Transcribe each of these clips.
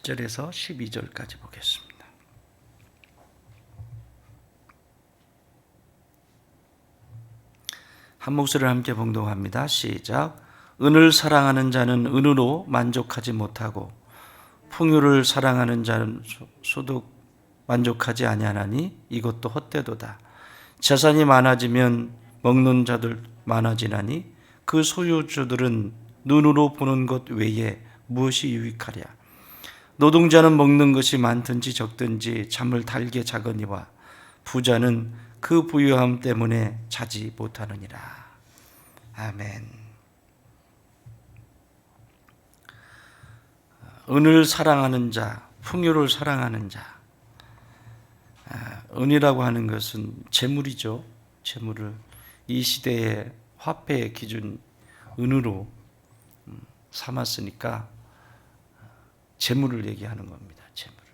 8절에서 12절까지 보겠습니다. 한 목소리를 함께 봉독합니다. 시작. 은을 사랑하는 자는 은으로 만족하지 못하고 풍요를 사랑하는 자는 소득 만족하지 아니하나니 이것도 헛되도다. 재산이 많아지면 먹는 자들 많아지나니 그 소유주들은 눈으로 보는 것 외에 무엇이 유익하랴. 노동자는 먹는 것이 많든지 적든지 잠을 달게 자거니와 부자는 그 부유함 때문에 자지 못하느니라. 아멘. 은을 사랑하는 자, 풍요를 사랑하는 자. 은이라고 하는 것은 재물이죠. 재물을 이 시대의 화폐의 기준 은으로 삼았으니까 재물을 얘기하는 겁니다. 재물을.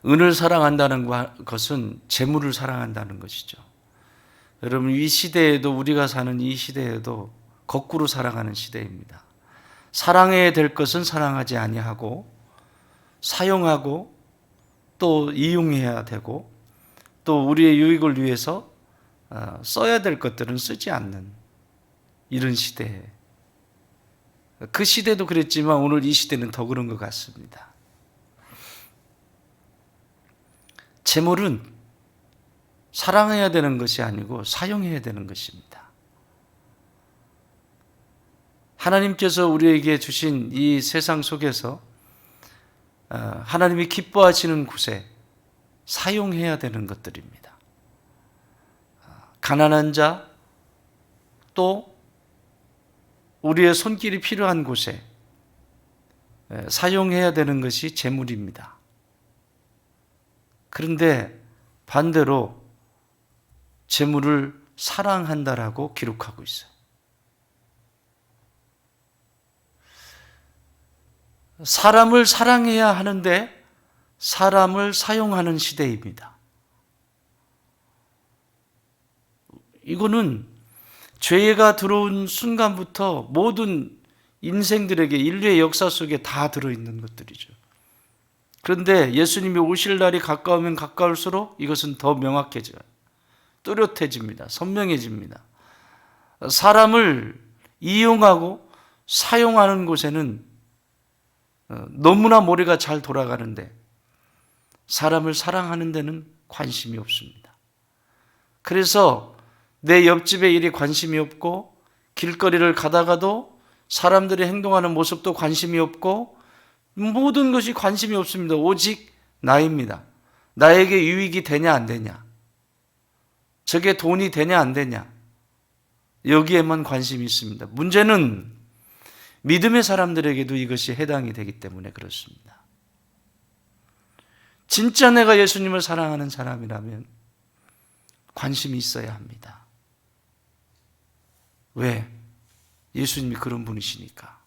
은을 사랑한다는 것은 재물을 사랑한다는 것이죠. 여러분, 이 시대에도, 우리가 사는 이 시대에도 거꾸로 살아가는 시대입니다. 사랑해야 될 것은 사랑하지 아니하고 사용하고 또 이용해야 되고 또 우리의 유익을 위해서 써야 될 것들은 쓰지 않는 이런 시대에, 그 시대도 그랬지만 오늘 이 시대는 더 그런 것 같습니다. 재물은 사랑해야 되는 것이 아니고 사용해야 되는 것입니다. 하나님께서 우리에게 주신 이 세상 속에서 하나님이 기뻐하시는 곳에 사용해야 되는 것들입니다. 가난한 자, 또 우리의 손길이 필요한 곳에 사용해야 되는 것이 재물입니다. 그런데 반대로 재물을 사랑한다라고 기록하고 있어요. 사람을 사랑해야 하는데 사람을 사용하는 시대입니다. 이거는 죄가 들어온 순간부터 모든 인생들에게, 인류의 역사 속에 다 들어있는 것들이죠. 그런데 예수님이 오실 날이 가까우면 가까울수록 이것은 더 명확해져요. 뚜렷해집니다. 선명해집니다. 사람을 이용하고 사용하는 곳에는 너무나 머리가 잘 돌아가는데 사람을 사랑하는 데는 관심이 없습니다. 그래서 내 옆집의 일에 관심이 없고 길거리를 가다가도 사람들이 행동하는 모습도 관심이 없고 모든 것이 관심이 없습니다. 오직 나입니다. 나에게 유익이 되냐 안 되냐, 저게 돈이 되냐 안 되냐, 여기에만 관심이 있습니다. 문제는 믿음의 사람들에게도 이것이 해당이 되기 때문에 그렇습니다. 진짜 내가 예수님을 사랑하는 사람이라면 관심이 있어야 합니다. 왜? 예수님이 그런 분이시니까.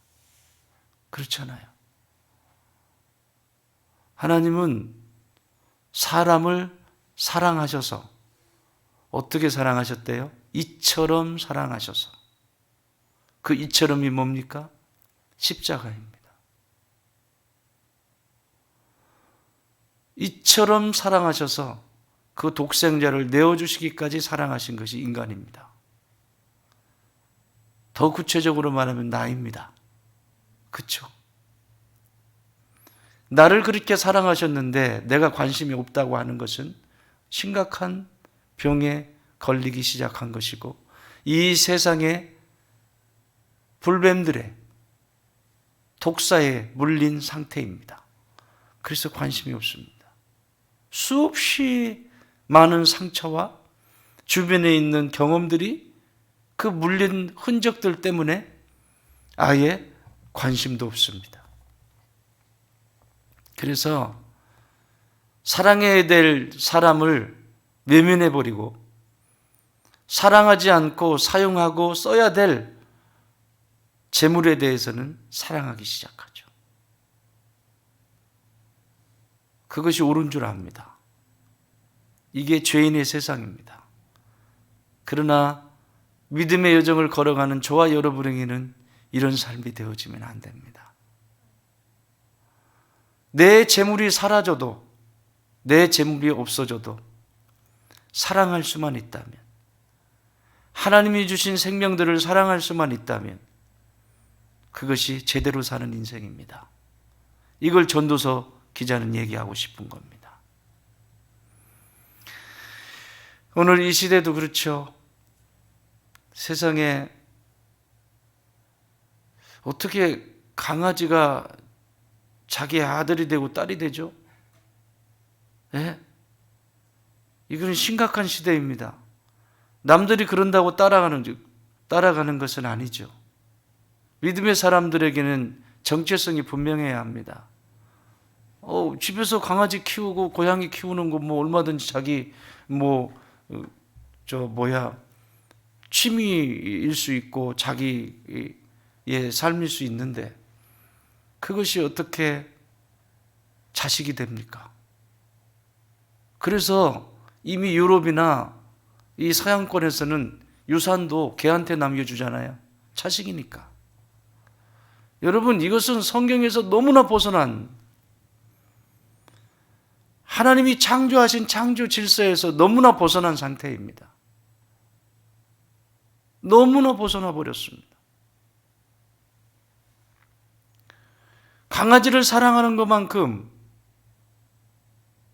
그렇잖아요. 하나님은 사람을 사랑하셔서 어떻게 사랑하셨대요? 이처럼 사랑하셔서. 그 이처럼이 뭡니까? 십자가입니다. 이처럼 사랑하셔서 그 독생자를 내어주시기까지 사랑하신 것이 인간입니다. 더 구체적으로 말하면 나입니다. 그렇죠? 나를 그렇게 사랑하셨는데 내가 관심이 없다고 하는 것은 심각한 병에 걸리기 시작한 것이고 이 세상의 불뱀들의 독사에 물린 상태입니다. 그래서 관심이 없습니다. 수없이 많은 상처와 주변에 있는 경험들이 그 물린 흔적들 때문에 아예 관심도 없습니다. 그래서 사랑해야 될 사람을 외면해버리고 사랑하지 않고 사용하고 써야 될 재물에 대해서는 사랑하기 시작하죠. 그것이 옳은 줄 압니다. 이게 죄인의 세상입니다. 그러나 믿음의 여정을 걸어가는 저와 여러분에게는 이런 삶이 되어지면 안 됩니다. 내 재물이 사라져도, 내 재물이 없어져도 사랑할 수만 있다면, 하나님이 주신 생명들을 사랑할 수만 있다면 그것이 제대로 사는 인생입니다. 이걸 전도서 기자는 얘기하고 싶은 겁니다. 오늘 이 시대도 그렇죠. 세상에 어떻게 강아지가 자기 아들이 되고 딸이 되죠? 예? 이건 심각한 시대입니다. 남들이 그런다고 따라가는 것은 아니죠. 믿음의 사람들에게는 정체성이 분명해야 합니다. 집에서 강아지 키우고 고양이 키우는 거 얼마든지 자기 취미일 수 있고 자기의 삶일 수 있는데 그것이 어떻게 자식이 됩니까? 그래서 이미 유럽이나 이 서양권에서는 유산도 개한테 남겨주잖아요. 자식이니까. 여러분, 이것은 성경에서 너무나 벗어난, 하나님이 창조하신 창조 질서에서 너무나 벗어난 상태입니다. 너무나 벗어나 버렸습니다. 강아지를 사랑하는 것만큼,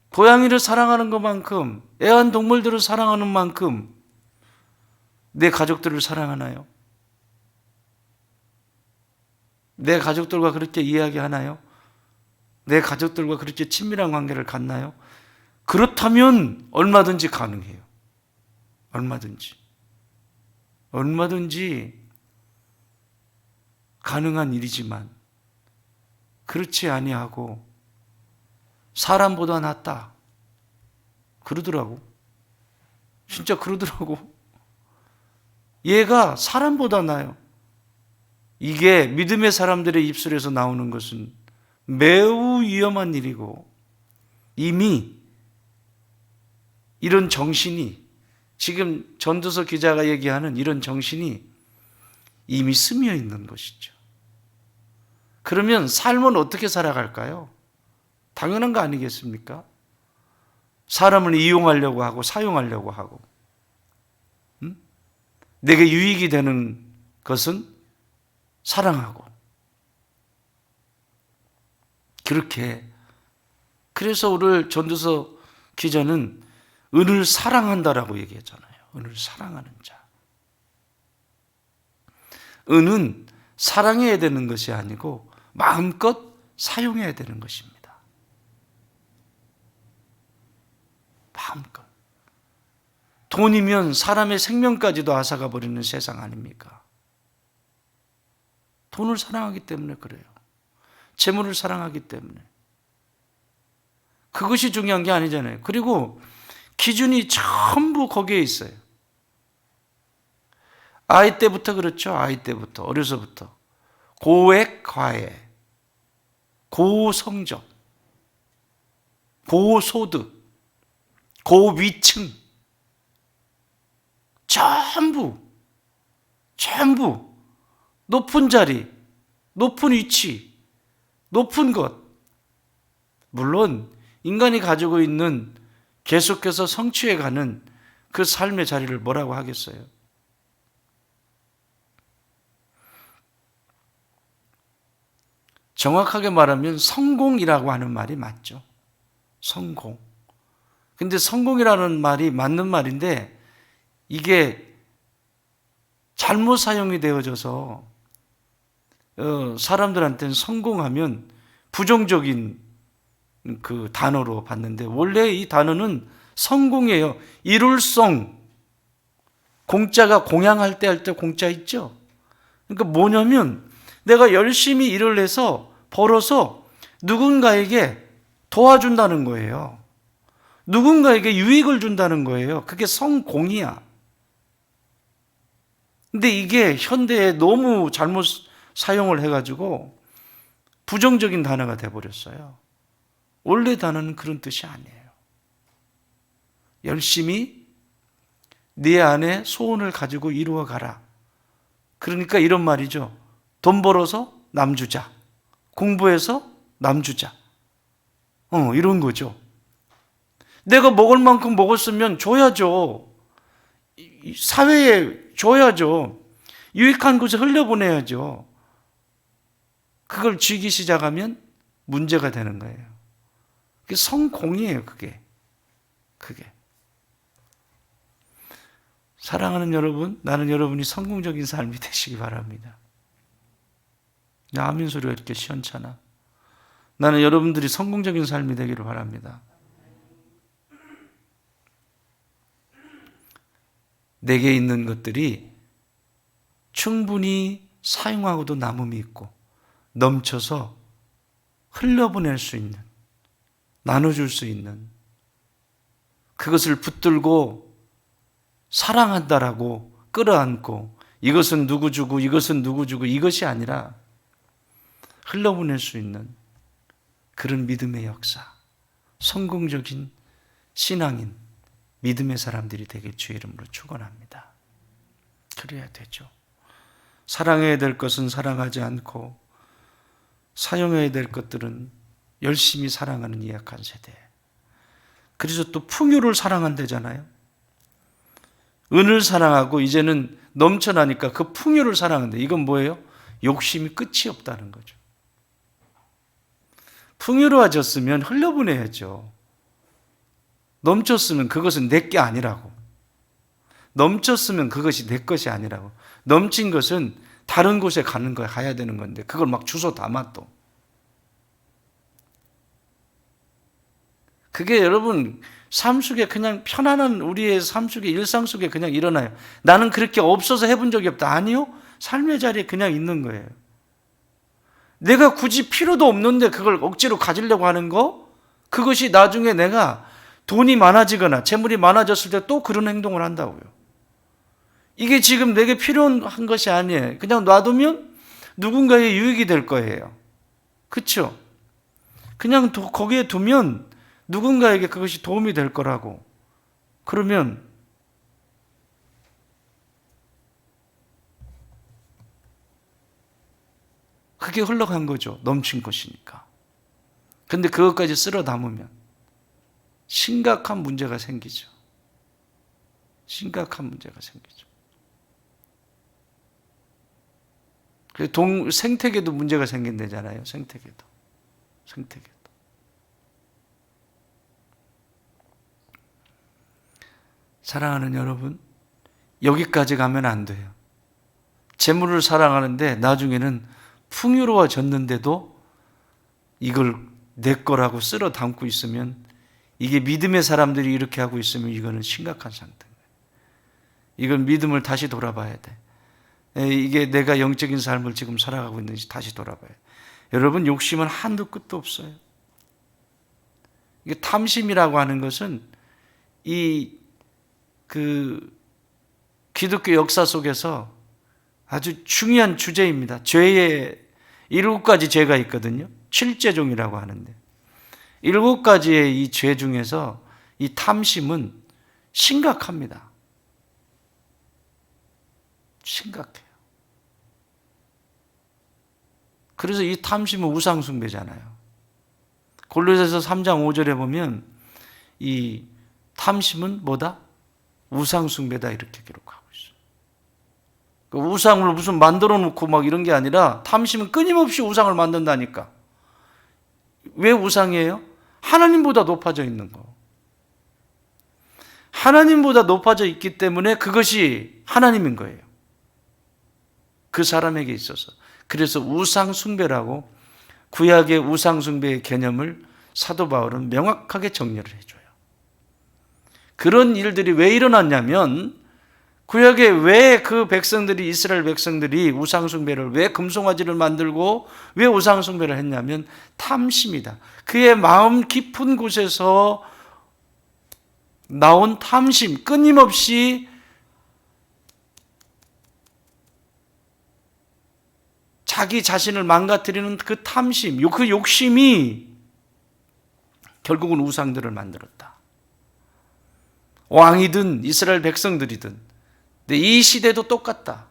고양이를 사랑하는 것만큼, 애완동물들을 사랑하는 만큼 내 가족들을 사랑하나요? 내 가족들과 그렇게 이야기하나요? 내 가족들과 그렇게 친밀한 관계를 갖나요? 그렇다면 얼마든지 가능해요. 얼마든지 가능한 일이지만 그렇지 아니하고 사람보다 낫다 그러더라고. 진짜 그러더라고. 얘가 사람보다 나아요. 이게 믿음의 사람들의 입술에서 나오는 것은 매우 위험한 일이고, 이미 이런 정신이, 지금 전도서 기자가 얘기하는 이런 정신이 이미 스며 있는 것이죠. 그러면 삶은 어떻게 살아갈까요? 당연한 거 아니겠습니까? 사람을 이용하려고 하고 사용하려고 하고, 내게 유익이 되는 것은 사랑하고, 그렇게. 그래서 오늘 전도서 기자는 은을 사랑한다라고 얘기했잖아요. 은을 사랑하는 자. 은은 사랑해야 되는 것이 아니고 마음껏 사용해야 되는 것입니다. 마음껏. 돈이면 사람의 생명까지도 앗아가 버리는 세상 아닙니까? 돈을 사랑하기 때문에 그래요. 재물을 사랑하기 때문에. 그것이 중요한 게 아니잖아요. 그리고 기준이 전부 거기에 있어요. 아이 때부터 그렇죠. 아이 때부터, 어려서부터. 고액, 과외, 고성적, 고소득, 고위층, 전부 높은 자리, 높은 위치, 높은 것. 물론 인간이 가지고 있는 계속해서 성취해가는 그 삶의 자리를 뭐라고 하겠어요? 정확하게 말하면 성공이라고 하는 말이 맞죠. 성공. 근데 성공이라는 말이 맞는 말인데 이게 잘못 사용이 되어져서 사람들한테는 성공하면 부정적인 그 단어로 봤는데 원래 이 단어는 성공이에요. 이룰성. 공짜가 공양할 때 할 때 공짜 있죠. 그러니까 뭐냐면 내가 열심히 일을 해서 벌어서 누군가에게 도와준다는 거예요. 누군가에게 유익을 준다는 거예요. 그게 성공이야. 근데 이게 현대에 너무 잘못 사용을 해가지고 부정적인 단어가 돼버렸어요. 원래 단어는 그런 뜻이 아니에요. 열심히 네 안에 소원을 가지고 이루어가라. 그러니까 이런 말이죠. 돈 벌어서 남 주자. 공부해서 남 주자. 이런 거죠. 내가 먹을 만큼 먹었으면 줘야죠. 사회에 줘야죠. 유익한 곳에 흘려보내야죠. 그걸 쥐기 시작하면 문제가 되는 거예요. 그게 성공이에요, 그게. 사랑하는 여러분, 나는 여러분이 성공적인 삶이 되시기 바랍니다. 아멘 소리가 이렇게 시원찮아. 나는 여러분들이 성공적인 삶이 되기를 바랍니다. 내게 있는 것들이 충분히 사용하고도 남음이 있고 넘쳐서 흘려보낼 수 있는, 나눠줄 수 있는, 그것을 붙들고 사랑한다라고 끌어안고 이것은 누구 주고 이것은 누구 주고 이것이 아니라 흘려보낼 수 있는 그런 믿음의 역사, 성공적인 신앙인, 믿음의 사람들이 되길 주의 이름으로 축원합니다. 그래야 되죠. 사랑해야 될 것은 사랑하지 않고 사용해야 될 것들은 열심히 사랑하는 이 약한 세대. 그래서 또 풍요를 사랑한다잖아요. 은을 사랑하고 이제는 넘쳐나니까 그 풍요를 사랑한다. 이건 뭐예요? 욕심이 끝이 없다는 거죠. 풍요로워졌으면 흘려보내야죠. 넘쳤으면 그것은 내 게 아니라고. 넘쳤으면 그것이 내 것이 아니라고. 넘친 것은 다른 곳에 가는 거야, 가야 되는 건데 그걸 막 주워 담아 또. 그게 여러분 삶 속에 그냥 편안한 우리의 삶 속에 일상 속에 그냥 일어나요. 나는 그렇게 없어서 해본 적이 없다. 아니요. 삶의 자리에 그냥 있는 거예요. 내가 굳이 필요도 없는데 그걸 억지로 가지려고 하는 거, 그것이 나중에 내가 돈이 많아지거나 재물이 많아졌을 때 또 그런 행동을 한다고요. 이게 지금 내게 필요한 것이 아니에요. 그냥 놔두면 누군가의 유익이 될 거예요. 그렇죠? 그냥 거기에 두면 누군가에게 그것이 도움이 될 거라고. 그러면 그게 흘러간 거죠. 넘친 것이니까. 근데 그것까지 쓸어 담으면 심각한 문제가 생기죠. 심각한 문제가 생기죠. 생태계도 문제가 생긴다잖아요. 생태계도. 사랑하는 여러분, 여기까지 가면 안 돼요. 재물을 사랑하는데 나중에는 풍요로워졌는데도 이걸 내 거라고 쓸어 담고 있으면, 이게 믿음의 사람들이 이렇게 하고 있으면 이거는 심각한 상태예요. 이건 믿음을 다시 돌아봐야 돼. 이게 내가 영적인 삶을 지금 살아가고 있는지 다시 돌아봐야 돼. 여러분, 욕심은 한도 끝도 없어요. 이게 탐심이라고 하는 것은 기독교 역사 속에서 아주 중요한 주제입니다. 죄의 7가지 죄가 있거든요. 7죄종이라고 하는데 7가지의 이 죄 중에서 이 탐심은 심각합니다. 심각해요. 그래서 이 탐심은 우상숭배잖아요. 골로새서 3장 5절에 보면 이 탐심은 뭐다? 우상숭배다 이렇게 기록하고 있어요. 그 우상을 무슨 만들어 놓고 막 이런 게 아니라 탐심은 끊임없이 우상을 만든다니까. 왜 우상이에요? 하나님보다 높아져 있는 거. 하나님보다 높아져 있기 때문에 그것이 하나님인 거예요. 그 사람에게 있어서. 그래서 우상숭배라고 구약의 우상숭배의 개념을 사도 바울은 명확하게 정리를 해줘요. 그런 일들이 왜 일어났냐면, 구약에 왜 그 백성들이, 이스라엘 백성들이 우상숭배를, 왜 금송아지를 만들고 왜 우상숭배를 했냐면 탐심이다. 그의 마음 깊은 곳에서 나온 탐심, 끊임없이 자기 자신을 망가뜨리는 그 탐심, 그 욕심이 결국은 우상들을 만들었다. 왕이든 이스라엘 백성들이든. 근데 이 시대도 똑같다.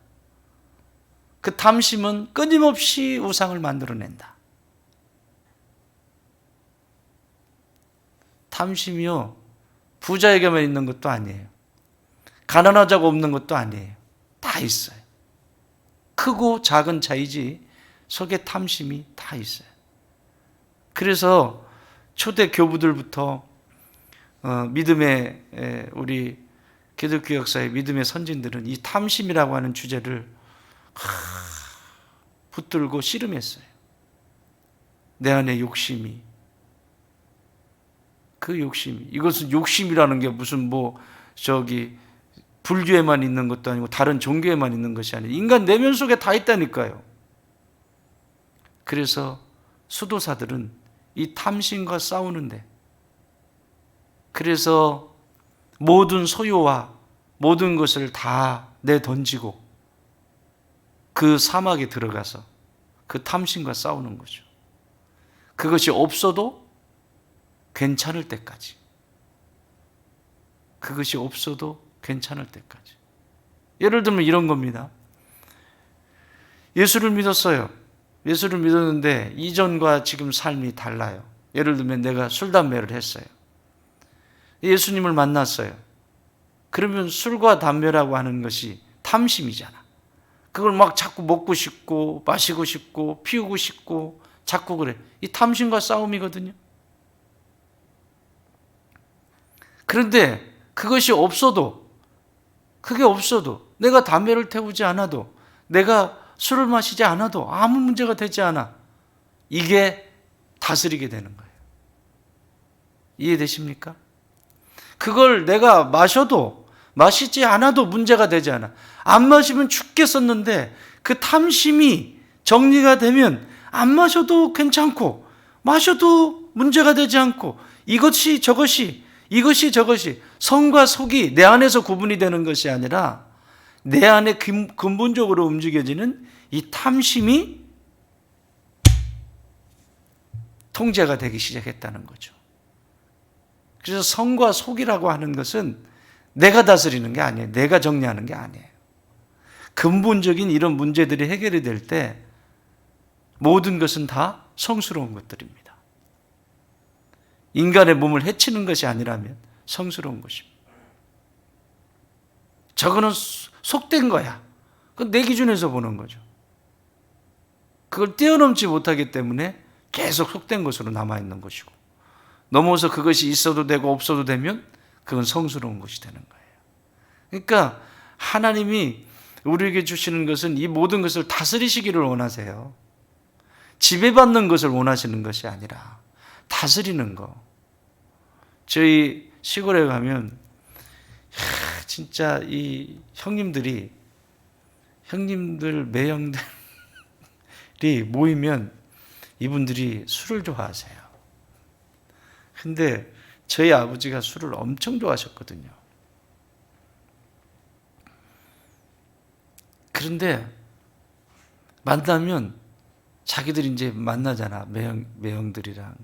그 탐심은 끊임없이 우상을 만들어낸다. 탐심이요, 부자에게만 있는 것도 아니에요. 가난하자고 없는 것도 아니에요. 다 있어요. 크고 작은 차이지 속에 탐심이 다 있어요. 그래서 초대 교부들부터 믿음의 우리 기독교 역사의 믿음의 선진들은 이 탐심이라고 하는 주제를 붙들고 씨름했어요. 내 안에 욕심이, 그 욕심이, 이것은 욕심이라는 게 무슨 불교에만 있는 것도 아니고 다른 종교에만 있는 것이 아니에요. 인간 내면 속에 다 있다니까요. 그래서 수도사들은 이 탐심과 싸우는데, 그래서 모든 소유와 모든 것을 다 내던지고 그 사막에 들어가서 그 탐심과 싸우는 거죠. 그것이 없어도 괜찮을 때까지. 그것이 없어도 괜찮을 때까지. 예를 들면 이런 겁니다. 예수를 믿었어요. 예수를 믿었는데 이전과 지금 삶이 달라요. 예를 들면 내가 술, 담배를 했어요. 예수님을 만났어요. 그러면 술과 담배라고 하는 것이 탐심이잖아. 그걸 막 자꾸 먹고 싶고 마시고 싶고 피우고 싶고 자꾸 그래. 이 탐심과 싸움이거든요. 그런데 그게 없어도 내가 담배를 태우지 않아도 내가 술을 마시지 않아도 아무 문제가 되지 않아. 이게 다스리게 되는 거예요. 이해되십니까? 그걸 내가 마시지 않아도 문제가 되지 않아. 안 마시면 죽겠었는데 그 탐심이 정리가 되면 안 마셔도 괜찮고 마셔도 문제가 되지 않고 이것이 저것이 성과 속이 내 안에서 구분이 되는 것이 아니라 내 안에 근본적으로 움직여지는 이 탐심이 통제가 되기 시작했다는 거죠. 그래서 성과 속이라고 하는 것은 내가 다스리는 게 아니에요. 내가 정리하는 게 아니에요. 근본적인 이런 문제들이 해결이 될 때 모든 것은 다 성스러운 것들입니다. 인간의 몸을 해치는 것이 아니라면 성스러운 것입니다. 저거는 속된 거야. 그건 내 기준에서 보는 거죠. 그걸 뛰어넘지 못하기 때문에 계속 속된 것으로 남아있는 것이고, 넘어서 그것이 있어도 되고 없어도 되면 그건 성스러운 것이 되는 거예요. 그러니까 하나님이 우리에게 주시는 것은 이 모든 것을 다스리시기를 원하세요. 지배받는 것을 원하시는 것이 아니라 다스리는 거. 저희 시골에 가면 진짜 이 형님들 매형들이 모이면 이분들이 술을 좋아하세요. 근데 저희 아버지가 술을 엄청 좋아하셨거든요. 그런데 만나면 자기들이 이제 만나잖아. 매형들이랑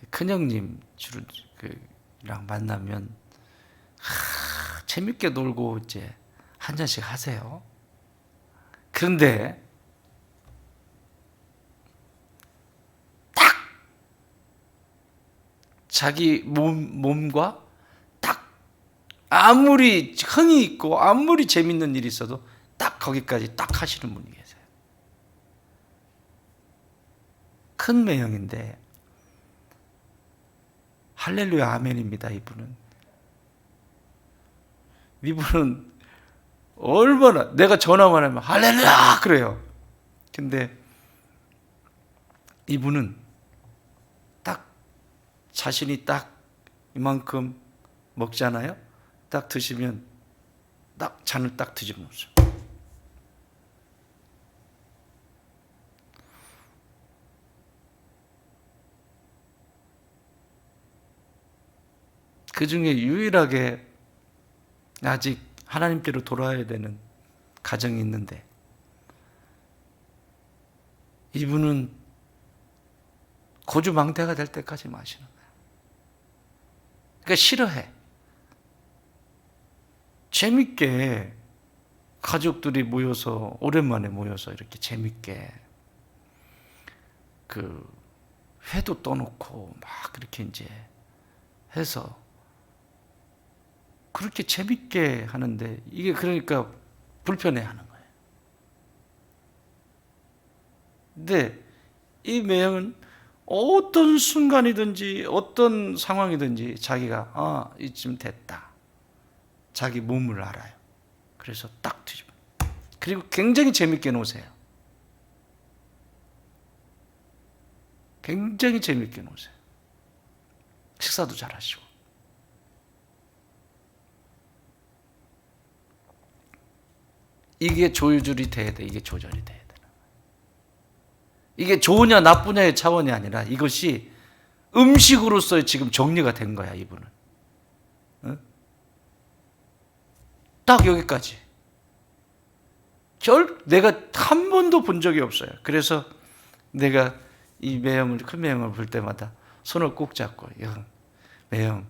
큰형님 랑 만나면 재밌게 놀고 이제 한 잔씩 하세요. 그런데 딱 자기 몸과 딱 아무리 흥이 있고 아무리 재밌는 일이 있어도 딱 거기까지 딱 하시는 분이 계세요. 큰 매형인데 할렐루야 아멘입니다. 이분은 얼마나 내가 전화만 하면 할렐루야 그래요. 근데 이분은 딱 자신이 딱 이만큼 먹잖아요. 딱 드시면 딱 잔을 딱 뒤집어놓죠. 그 중에 유일하게 아직 하나님께로 돌아와야 되는 가정이 있는데 이분은 고주망태가 될 때까지 마시는 거예요. 그러니까 싫어해. 재밌게 가족들이 모여서 오랜만에 모여서 이렇게 재밌게 그 회도 떠놓고 막 그렇게 이제 해서 그렇게 재밌게 하는데 이게 그러니까 불편해하는 거예요. 근데 이 매형은 어떤 순간이든지 어떤 상황이든지 자기가 이쯤 됐다. 자기 몸을 알아요. 그래서 딱 뒤집어. 그리고 굉장히 재밌게 노세요. 굉장히 재밌게 노세요. 식사도 잘하시고. 이게 조절이 돼야 돼. 이게 조절이 돼야 돼. 이게 좋으냐 나쁘냐의 차원이 아니라 이것이 음식으로서 지금 정리가 된 거야, 이분은. 어? 딱 여기까지. 내가 한 번도 본 적이 없어요. 그래서 내가 이 매형을, 큰 매형을 볼 때마다 손을 꼭 잡고, 형, 매형,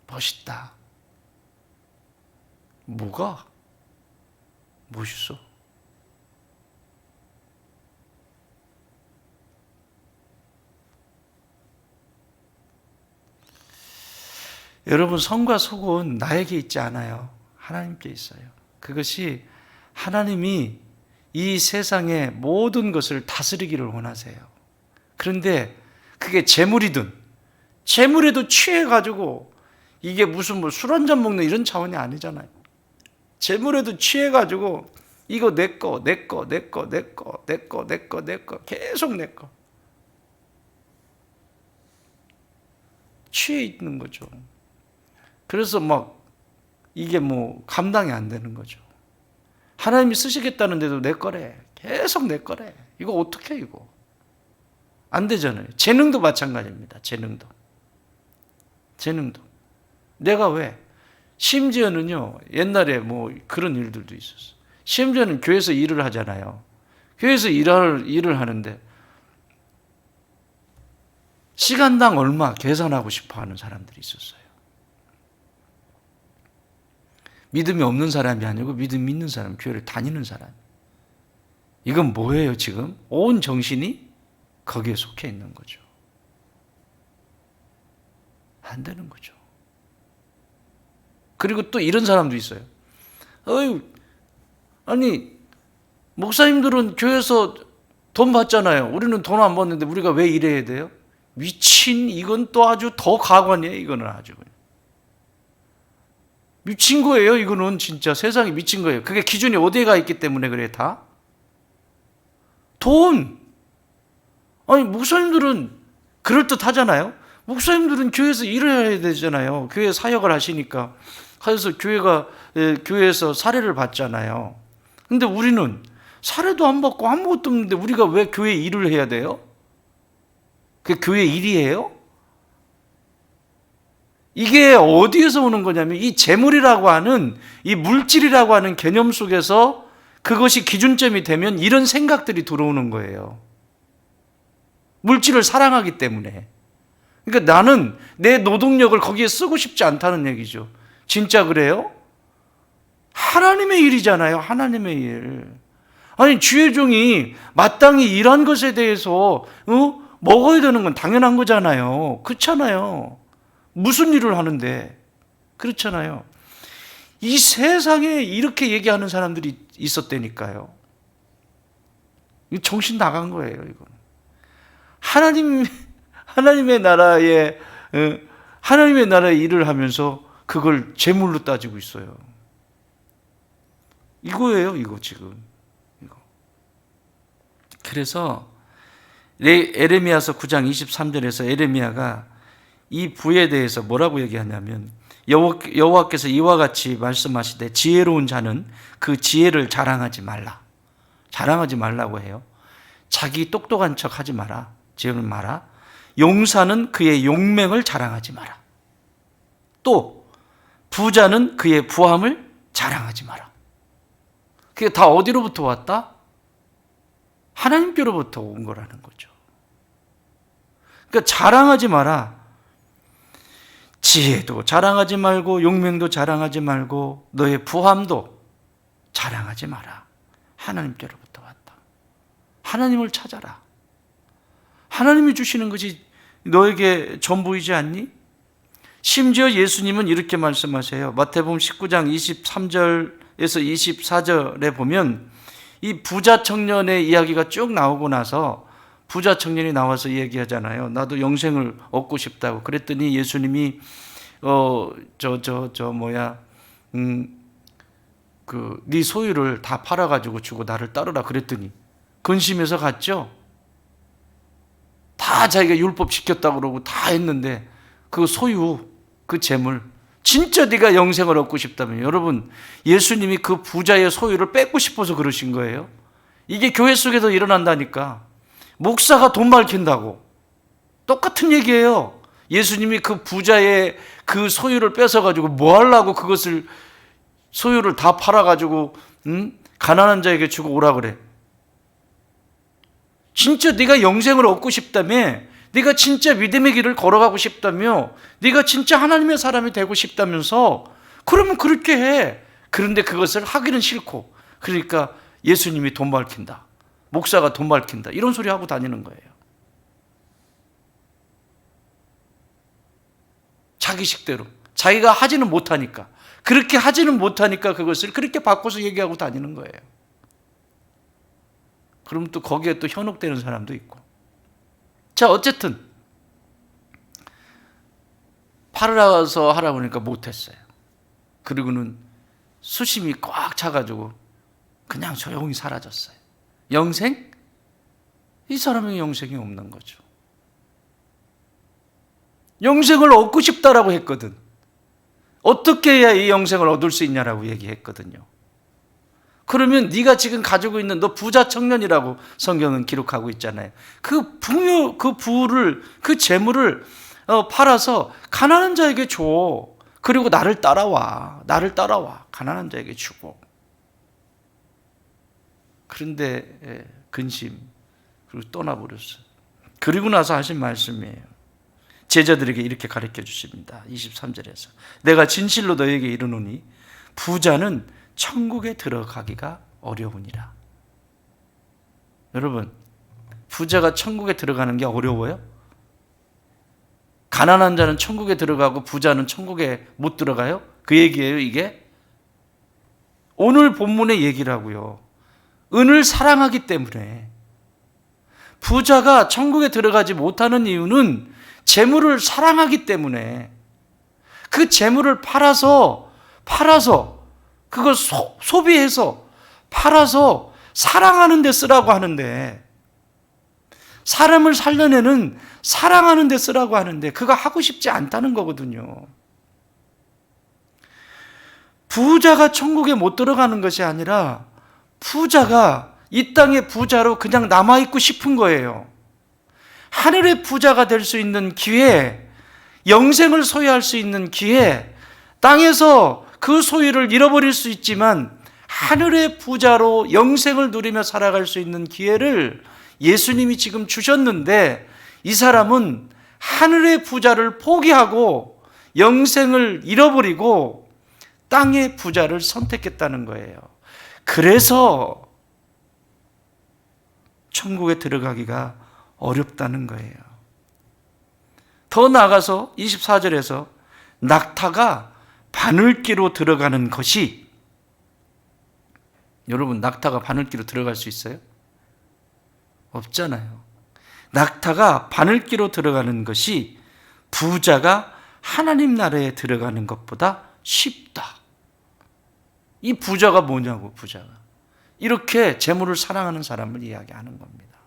멋있다. 뭐가? 멋있어? 여러분, 성과 속은 나에게 있지 않아요. 하나님께 있어요. 그것이 하나님이 이 세상의 모든 것을 다스리기를 원하세요. 그런데 그게 재물이든 재물에도 취해가지고 이게 무슨 술 한잔 먹는 이런 차원이 아니잖아요. 재물에도 취해가지고 이거 내 거 계속 내 거 취해 있는 거죠. 그래서 막 이게 감당이 안 되는 거죠. 하나님이 쓰시겠다는데도 내 거래. 계속 내 거래. 이거 어떻게 이거? 안 되잖아요. 재능도 마찬가지입니다. 재능도. 내가 왜? 심지어는요, 옛날에 그런 일들도 있었어요. 심지어는 교회에서 일을 하잖아요. 교회에서 일을 하는데 시간당 얼마 계산하고 싶어 하는 사람들이 있었어요. 믿음이 없는 사람이 아니고 믿음이 있는 사람, 교회를 다니는 사람. 이건 뭐예요, 지금? 온 정신이 거기에 속해 있는 거죠. 안 되는 거죠. 그리고 또 이런 사람도 있어요. 아니, 목사님들은 교회에서 돈 받잖아요. 우리는 돈 안 받는데 우리가 왜 일해야 돼요? 미친, 이건 또 아주 더 가관이에요. 이거는 아주. 미친 거예요. 이거는 진짜 세상이 미친 거예요. 그게 기준이 어디에 가 있기 때문에 그래, 다? 돈. 아니, 목사님들은 그럴듯하잖아요. 목사님들은 교회에서 일을 해야 되잖아요. 교회 사역을 하시니까. 그래서 교회에서 사례를 받잖아요. 근데 우리는 사례도 안 받고 아무것도 없는데 우리가 왜 교회 일을 해야 돼요? 그게 교회 일이에요? 이게 어디에서 오는 거냐면 이 재물이라고 하는, 이 물질이라고 하는 개념 속에서 그것이 기준점이 되면 이런 생각들이 들어오는 거예요. 물질을 사랑하기 때문에. 그러니까 나는 내 노동력을 거기에 쓰고 싶지 않다는 얘기죠. 진짜 그래요? 하나님의 일이잖아요. 하나님의 일. 아니, 주의 종이 마땅히 일한 것에 대해서 먹어야 되는 건 당연한 거잖아요. 그렇잖아요. 무슨 일을 하는데. 그렇잖아요. 이 세상에 이렇게 얘기하는 사람들이 있었다니까요. 정신 나간 거예요, 이건. 하나님의 나라의 일을 하면서 그걸 재물로 따지고 있어요. 이거예요, 이거 지금. 이거. 그래서 에레미야서 9장 23절에서 에레미야가 이 부에 대해서 뭐라고 얘기하냐면, 여호와께서 이와 같이 말씀하시되 지혜로운 자는 그 지혜를 자랑하지 말라. 자랑하지 말라고 해요. 자기 똑똑한 척 하지 마라. 지혜는 마라. 용사는 그의 용맹을 자랑하지 마라. 또 부자는 그의 부함을 자랑하지 마라. 그게 다 어디로부터 왔다? 하나님께로부터 온 거라는 거죠. 그러니까 자랑하지 마라. 지혜도 자랑하지 말고 용맹도 자랑하지 말고 너의 부함도 자랑하지 마라. 하나님께로부터 왔다. 하나님을 찾아라. 하나님이 주시는 것이 너에게 전부이지 않니? 심지어 예수님은 이렇게 말씀하세요. 마태복음 19장 23절에서 24절에 보면 이 부자 청년의 이야기가 쭉 나오고 나서 부자 청년이 나와서 얘기하잖아요. 나도 영생을 얻고 싶다고. 그랬더니 예수님이 네 소유를 다 팔아가지고 주고 나를 따르라 그랬더니 근심해서 갔죠. 다 자기가 율법 지켰다고 그러고 다 했는데 그 소유, 그 재물, 진짜 네가 영생을 얻고 싶다면, 여러분, 예수님이 그 부자의 소유를 뺏고 싶어서 그러신 거예요. 이게 교회 속에서 일어난다니까. 목사가 돈 밝힌다고 똑같은 얘기예요. 예수님이 그 부자의 그 소유를 뺏어가지고 뭐 하려고 그것을 소유를 다 팔아가지고 가난한 자에게 주고 오라 그래. 진짜 네가 영생을 얻고 싶다며, 네가 진짜 믿음의 길을 걸어가고 싶다며, 네가 진짜 하나님의 사람이 되고 싶다면서, 그러면 그렇게 해. 그런데 그것을 하기는 싫고, 그러니까 예수님이 돈 밝힌다, 목사가 돈 밝힌다, 이런 소리 하고 다니는 거예요. 자기식대로. 자기가 하지는 못하니까, 그렇게 하지는 못하니까 그것을 그렇게 바꿔서 얘기하고 다니는 거예요. 그럼 또 거기에 또 현혹되는 사람도 있고. 자, 어쨌든 팔으라서 하라고 하니까 못했어요. 그리고는 수심이 꽉 차가지고 그냥 조용히 사라졌어요. 영생? 이 사람은 영생이 없는 거죠. 영생을 얻고 싶다라고 했거든. 어떻게 해야 이 영생을 얻을 수 있냐라고 얘기했거든요. 그러면 네가 지금 가지고 있는, 너 부자 청년이라고 성경은 기록하고 있잖아요. 그 부를, 그 재물을 팔아서 가난한 자에게 줘. 그리고 나를 따라와. 가난한 자에게 주고. 그런데 근심, 그리고 떠나버렸어요. 그리고 나서 하신 말씀이에요. 제자들에게 이렇게 가르쳐 주십니다. 23절에서 내가 진실로 너에게 이르노니 부자는 천국에 들어가기가 어려우니라. 여러분, 부자가 천국에 들어가는 게 어려워요? 가난한 자는 천국에 들어가고 부자는 천국에 못 들어가요? 그 얘기예요, 이게? 오늘 본문의 얘기라고요. 은을 사랑하기 때문에. 부자가 천국에 들어가지 못하는 이유는 재물을 사랑하기 때문에. 그 재물을 팔아서 그걸 소비해서 팔아서 사랑하는 데 쓰라고 하는데, 사람을 살려내는 사랑하는 데 쓰라고 하는데 그거 하고 싶지 않다는 거거든요. 부자가 천국에 못 들어가는 것이 아니라 부자가 이 땅의 부자로 그냥 남아있고 싶은 거예요. 하늘의 부자가 될 수 있는 기회, 영생을 소유할 수 있는 기회, 땅에서 그 소유를 잃어버릴 수 있지만 하늘의 부자로 영생을 누리며 살아갈 수 있는 기회를 예수님이 지금 주셨는데, 이 사람은 하늘의 부자를 포기하고 영생을 잃어버리고 땅의 부자를 선택했다는 거예요. 그래서 천국에 들어가기가 어렵다는 거예요. 더 나아가서 24절에서 낙타가 바늘기로 들어가는 것이, 여러분, 낙타가 바늘기로 들어갈 수 있어요? 없잖아요. 낙타가 바늘기로 들어가는 것이 부자가 하나님 나라에 들어가는 것보다 쉽다. 이 부자가 뭐냐고, 부자가. 이렇게 재물을 사랑하는 사람을 이야기하는 겁니다.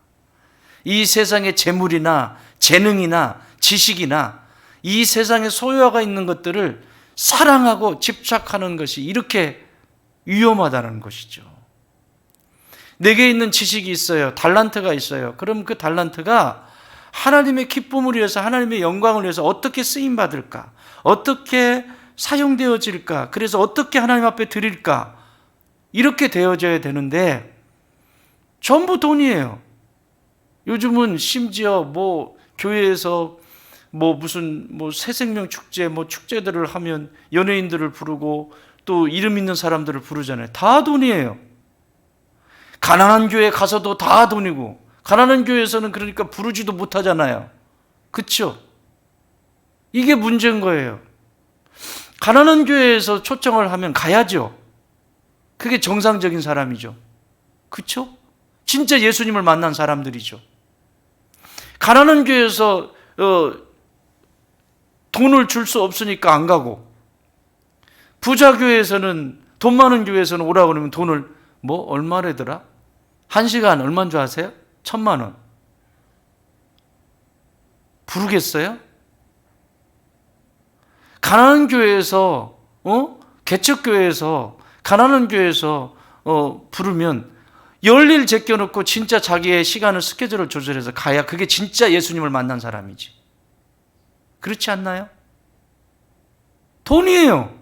이 세상의 재물이나 재능이나 지식이나 이 세상에 소유가 있는 것들을 사랑하고 집착하는 것이 이렇게 위험하다는 것이죠. 내게 있는 지식이 있어요. 달란트가 있어요. 그럼 그 달란트가 하나님의 기쁨을 위해서, 하나님의 영광을 위해서 어떻게 쓰임받을까? 어떻게 사용되어질까? 그래서 어떻게 하나님 앞에 드릴까? 이렇게 되어져야 되는데 전부 돈이에요. 요즘은 심지어 교회에서 무슨 새생명 축제, 축제들을 하면 연예인들을 부르고 또 이름 있는 사람들을 부르잖아요. 다 돈이에요. 가난한 교회 가서도 다 돈이고, 가난한 교회에서는 그러니까 부르지도 못하잖아요. 그렇죠? 이게 문제인 거예요. 가난한 교회에서 초청을 하면 가야죠. 그게 정상적인 사람이죠. 그렇죠? 진짜 예수님을 만난 사람들이죠. 가난한 교회에서 돈을 줄 수 없으니까 안 가고, 부자 교회에서는, 돈 많은 교회에서는 오라고 그러면 돈을 얼마래더라? 1시간 얼마인 줄 아세요? 1,000만 원. 부르겠어요? 가난한 교회에서, 개척교회에서, 가난한 교회에서 부르면 열일 제껴놓고 진짜 자기의 시간을, 스케줄을 조절해서 가야 그게 진짜 예수님을 만난 사람이지. 그렇지 않나요? 돈이에요.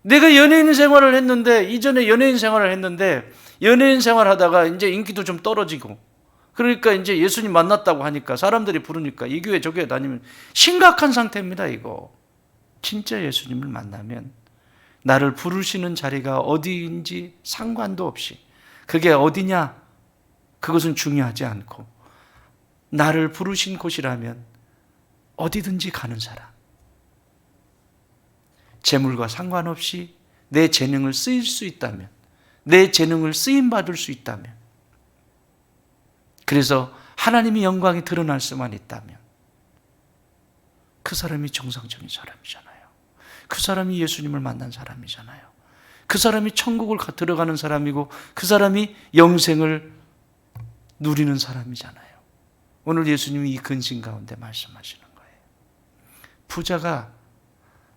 내가 연예인 생활을 했는데, 이전에 연예인 생활을 했는데, 연예인 생활하다가 이제 인기도 좀 떨어지고, 그러니까 이제 예수님 만났다고 하니까, 사람들이 부르니까 이 교회 저 교회 다니면 심각한 상태입니다. 이거 진짜 예수님을 만나면 나를 부르시는 자리가 어디인지 상관도 없이, 그게 어디냐 그것은 중요하지 않고, 나를 부르신 곳이라면 어디든지 가는 사람, 재물과 상관없이 내 재능을 쓰일 수 있다면, 내 재능을 쓰임받을 수 있다면, 그래서 하나님의 영광이 드러날 수만 있다면 그 사람이 정상적인 사람이잖아요. 그 사람이 예수님을 만난 사람이잖아요. 그 사람이 천국을 들어가는 사람이고, 그 사람이 영생을 누리는 사람이잖아요. 오늘 예수님이 이 근심 가운데 말씀하시는 거예요. 부자가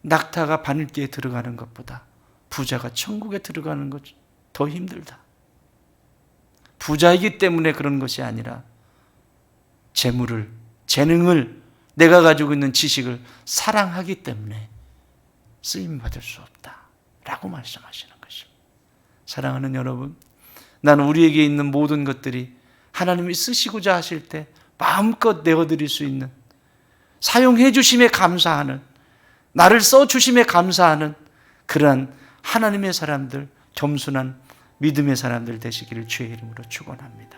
낙타가 바늘기에 들어가는 것보다 부자가 천국에 들어가는 것 더 힘들다. 부자이기 때문에 그런 것이 아니라 재물을, 재능을, 내가 가지고 있는 지식을 사랑하기 때문에 쓰임받을 수 없다라고 말씀하시는 것입니다. 사랑하는 여러분, 나는 우리에게 있는 모든 것들이 하나님이 쓰시고자 하실 때 마음껏 내어드릴 수 있는, 사용해 주심에 감사하는, 나를 써주심에 감사하는 그러한 하나님의 사람들, 겸손한 믿음의 사람들 되시기를 주의 이름으로 축원합니다.